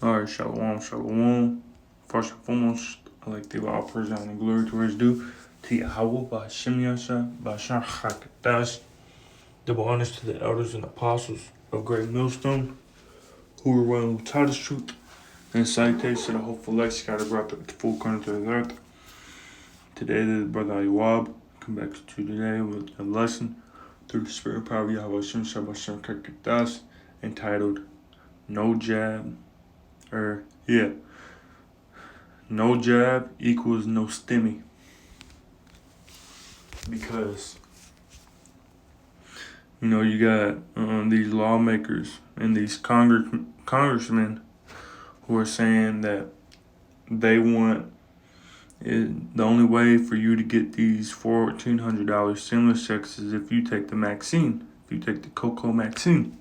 Alright, shalom, shalom. First and foremost, I like to give all praise and glory to his due. To Yahweh, Ba'Shem Yasha, Ba'Shem Hakadash. Double honors to the elders and apostles of Great Millstone, who were willing to taught us truth. And salutations to the hopeful elect scattered brought the full country to the earth. Today, this is Brother Ayuab. Come back to today with a lesson through the spirit and power of Yahweh Shem Shabbat Kakadash, entitled No Jab. No jab equals no stimmy. Because, you got these lawmakers and these congressmen who are saying that they want the only way for you to get these $1,400 stimulus checks is if you take the vaccine, if you take the cocoa vaccine.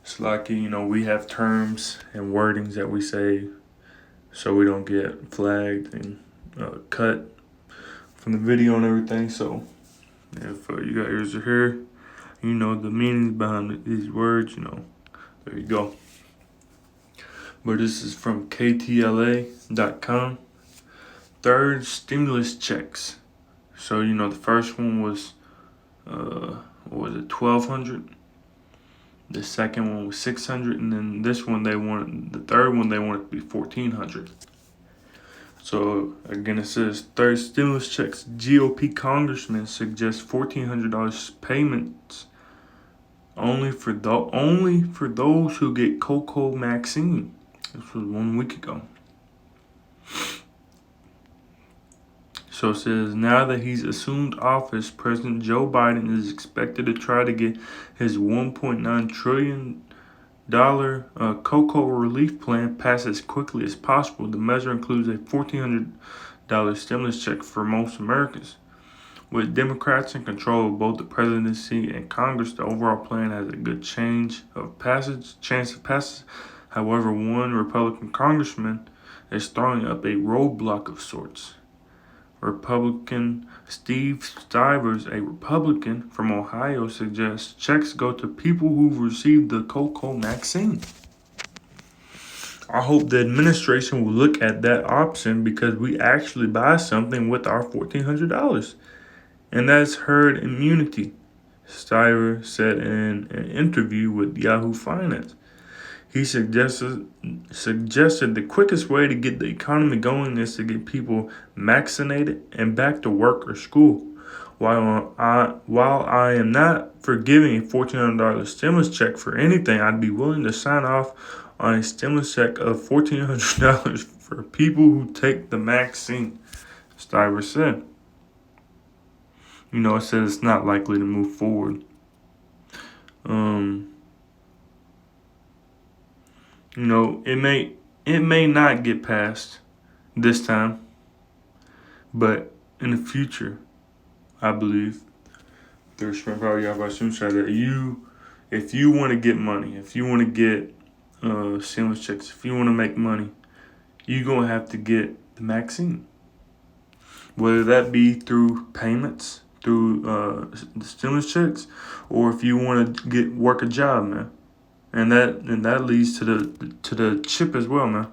It's like, we have terms and wordings that we say so we don't get flagged and cut from the video and everything. So if you got ears to hear, the meanings behind these words, there you go. But this is from KTLA.com. Third stimulus checks. So, the first one was, $1,200. The second one was $600, and then the third one they wanted to be $1,400. So again, it says third stimulus checks. GOP congressman suggests $1,400 payments only for those who get cocoa vaccine. This was 1 week ago. So it says, now that he's assumed office, President Joe Biden is expected to try to get his $1.9 trillion cocoa relief plan passed as quickly as possible. The measure includes a $1,400 stimulus check for most Americans. With Democrats in control of both the presidency and Congress, the overall plan has a good chance of passage. However, one Republican congressman is throwing up a roadblock of sorts. Republican Steve Stivers, a Republican from Ohio, suggests checks go to people who've received the cocoa vaccine. I hope the administration will look at that option because we actually buy something with our $1,400. And that's herd immunity, Stivers said in an interview with Yahoo Finance. He suggested the quickest way to get the economy going is to get people vaccinated and back to work or school. While I am not for giving a $1,400 stimulus check for anything, I'd be willing to sign off on a stimulus check of $1,400 for people who take the vaccine, Stivers said. It says it's not likely to move forward. It may not get passed this time, but in the future, I believe there's probably that if you want to get money, if you want to get stimulus checks, if you want to make money, you're gonna have to get the vaccine. Whether that be through payments, through the stimulus checks, or if you want to work a job, man. And that leads to the chip as well, man.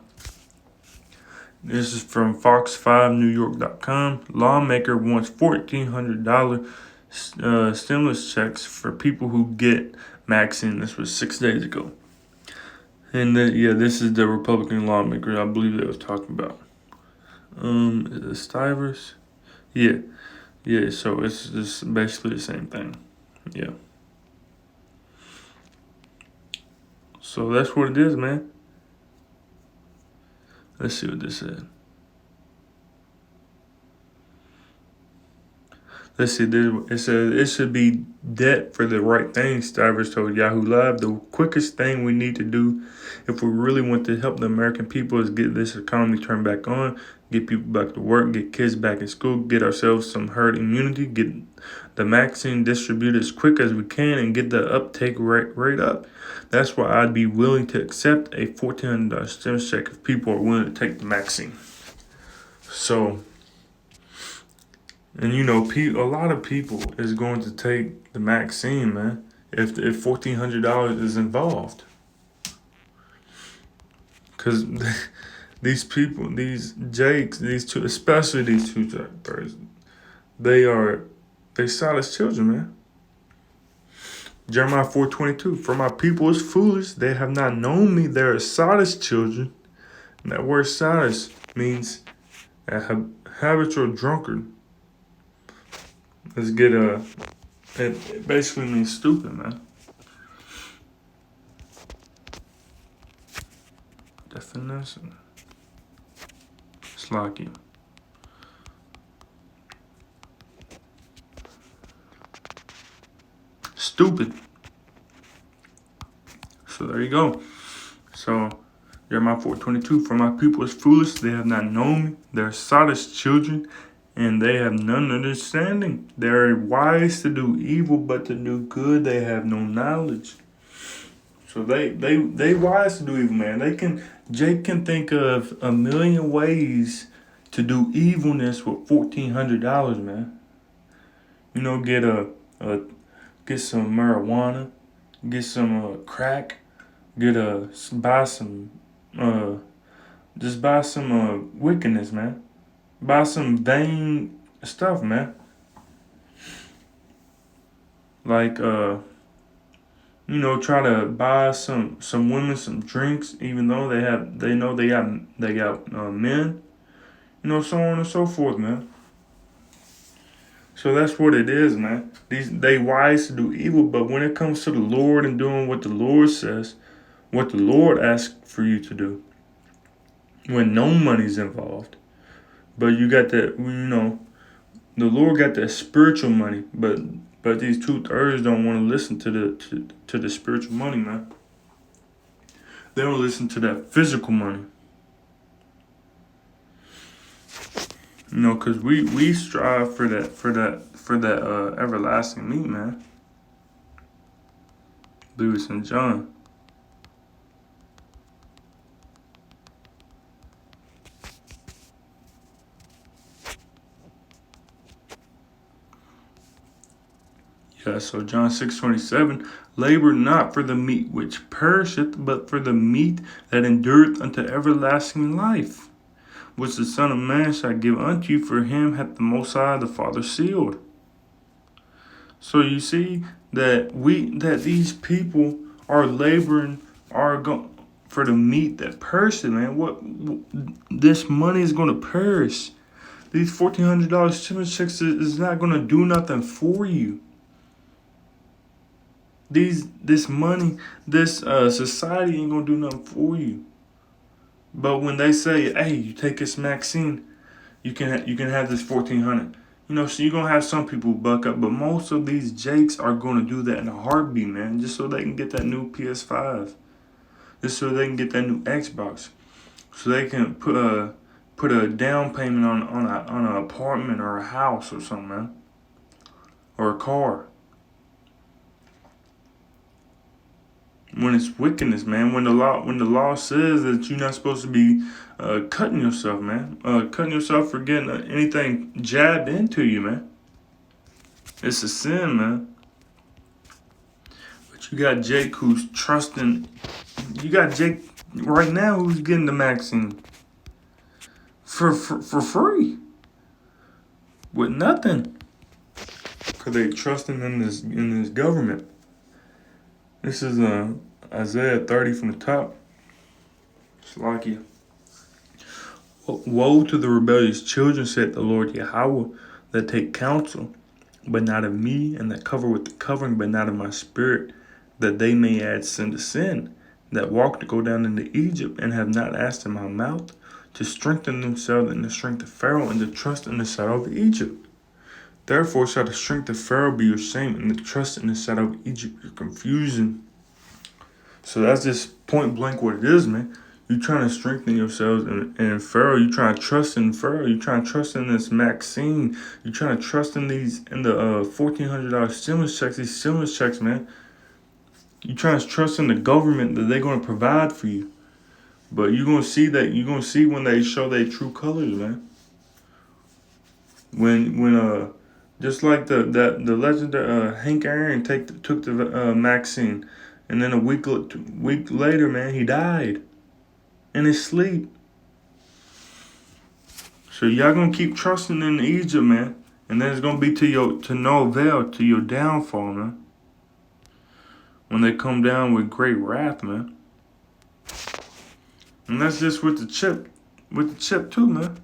This is from Fox5NewYork.com. Lawmaker wants $1,400 stimulus checks for people who get vaccine. This was 6 days ago. And this is the Republican lawmaker I believe they was talking about. Is it Stivers? Yeah. So it's just basically the same thing. Yeah. So that's what it is, man. Let's see what this said. Let's see. It says it should be debt for the right thing, Stivers told Yahoo Live. The quickest thing we need to do if we really want to help the American people is get this economy turned back on, get people back to work, get kids back in school, get ourselves some herd immunity, get the vaccine distributed as quick as we can, and get the uptake rate up. That's why I'd be willing to accept a $1,400 stimulus check if people are willing to take the vaccine. So, and a lot of people is going to take the vaccine, man. if $1,400 is involved. Because these people, these Jakes, these two, especially these two Jakes, they silence children, man. Jeremiah 4:22. For my people is foolish; they have not known me. They are silence children. And that word silence means a habitual drunkard. Let's get it basically means stupid, man. Definition. Slocky. Stupid. So there you go. So Jeremiah 4:22. For my people is foolish; they have not known me. They are silence children, and they have none understanding. They are wise to do evil, but to do good they have no knowledge. So they wise to do evil, man. Jake can think of a million ways to do evilness with $1,400, man. You know, get some marijuana, get some crack, buy some just buy some wickedness, man. Buy some vain stuff, man. Like try to buy some women some drinks, even though they know they got men, so on and so forth, man. So that's what it is, man. They wise to do evil, but when it comes to the Lord and doing what the Lord says, what the Lord asks for you to do, when no money's involved, but you got that, the Lord got that spiritual money, but these 2/3 don't want to listen to the spiritual money, man. They don't listen to that physical money. Because we strive for that everlasting meat, man. I believe it's in John. Yeah, so John 6:27, labor not for the meat which perisheth, but for the meat that endureth unto everlasting life, which the Son of Man shall give unto you, for him hath the Most High the Father sealed. So you see that these people are laboring, for the meat that perisheth, man. What this money is gonna perish. These $1,400 stimulus checks is not gonna do nothing for you. This money, this society ain't gonna do nothing for you. But when they say, "Hey, you take this vaccine, you can have this 1,400," so you're gonna have some people buck up, but most of these Jakes are gonna do that in a heartbeat, man, just so they can get that new PS5, just so they can get that new Xbox, so they can put a down payment on an apartment or a house or something, man, or a car. When it's wickedness, man. When the law says that you're not supposed to be cutting yourself, man. Cutting yourself for getting anything jabbed into you, man. It's a sin, man. But you got Jake who's trusting. You got Jake right now who's getting the vaccine for free with nothing, because they trusting in this government. This is Isaiah 30 from the top. Slakia. Woe to the rebellious children, said the Lord Yahweh, that take counsel, but not of me, and that cover with the covering, but not of my spirit, that they may add sin to sin, that walk to go down into Egypt, and have not asked in my mouth, to strengthen themselves in the strength of Pharaoh, and to trust in the shadow of Egypt. Therefore shall the strength of Pharaoh be your shame, and the trust in the shadow of Egypt your confusion. So that's just point blank what it is, man. You're trying to strengthen yourselves in Pharaoh. You're trying to trust in Pharaoh. You're trying to trust in this vaccine. You're trying to trust in the $1,400 stimulus checks. These stimulus checks, man. You're trying to trust in the government that they're going to provide for you. But you're going to see when they show their true colors, man. When Just like the legend Hank Aaron took the vaccine, and then a week later, man, he died in his sleep. So y'all gonna keep trusting in Egypt, man, and then it's gonna be to no avail, to your downfall, man. When they come down with great wrath, man. And that's just with the chip too, man.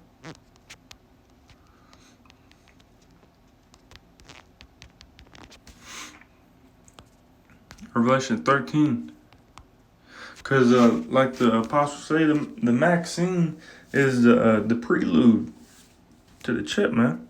Revelation 13. Because like the apostles say, the vaccine is the prelude to the chip, man.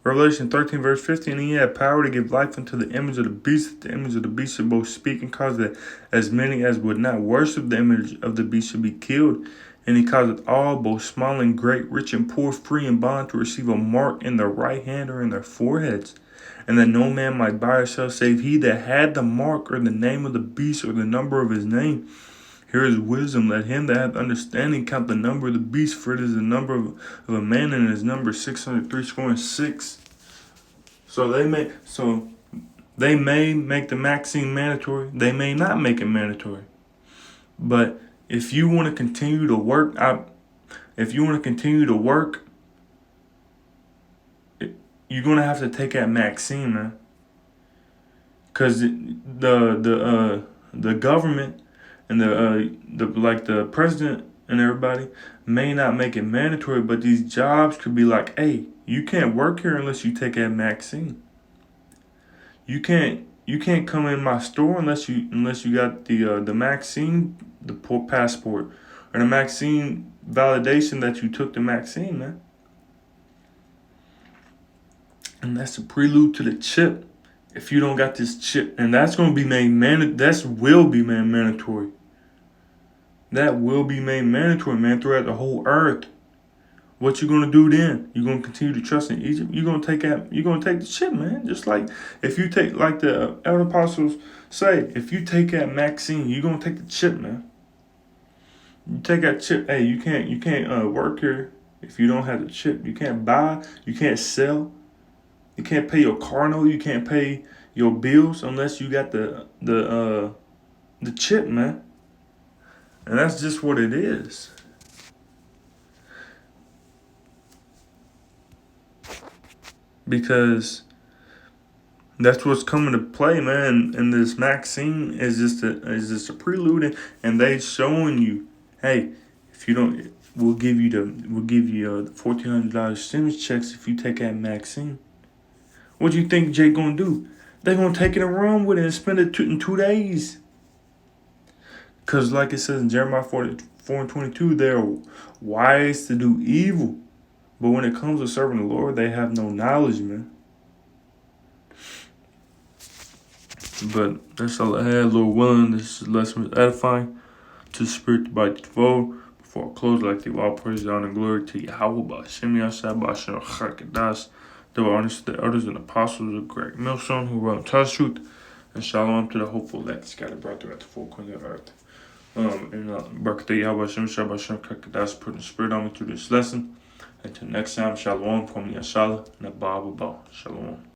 Revelation 13, verse 15, and he had power to give life unto the image of the beast. The image of the beast should both speak and cause that as many as would not worship the image of the beast should be killed. And he causeth all, both small and great, rich and poor, free and bond, to receive a mark in their right hand or in their foreheads. And that no man might buy or sell save he that had the mark or the name of the beast or the number of his name. Here is wisdom. Let him that hath understanding count the number of the beast, for it is the number of a man, and his number 636. So they may make the vaccine mandatory. They may not make it mandatory. But if you want to continue to work, you're gonna have to take that vaccine, man. Cause the government and the president and everybody may not make it mandatory, but these jobs could be like, hey, you can't work here unless you take that vaccine. You can't come in my store unless you got the vaccine, the passport, or the vaccine validation that you took the vaccine, man. And that's the prelude to the chip. If you don't got this chip, and that's gonna be made mandatory. That will be made mandatory, man, throughout the whole earth. What you gonna do then? You gonna continue to trust in Egypt? You gonna take the chip, man. Just like if you take, like the elder apostles say, if you take that vaccine, you gonna take the chip, man. You take that chip. Hey, you can't work here if you don't have the chip. You can't buy. You can't sell. You can't pay your car note. You can't pay your bills unless you got the chip, man. And that's just what it is. Because that's what's coming to play, man. And this vaccine is just a prelude, and they showing you, hey, if you don't, we'll give you the $1,400 stimulus checks if you take that vaccine. What do you think Jake gonna do? They gonna take it and run with it and spend it in 2 days. Cause like it says in Jeremiah 4:22, they're wise to do evil, but when it comes to serving the Lord, they have no knowledge, man. But that's all I had, Lord willing. This lesson was edifying to the spirit, to body, to the fold. Before I close, like to all praise, honor, and glory to Yahweh, Ba'Shem Yashai, Ba'Shem Chakadas, the honors to the elders and apostles of Greg Millstone, who wrote Touch Truth, and shalom to the hopeful that scattered abroad throughout the four corners of the earth. Barakatah Yahweh Hashem Shabbat Kakadas, putting the spirit on me through this lesson. Until next time, shalom from Yashala and Abba Abba. Shalom.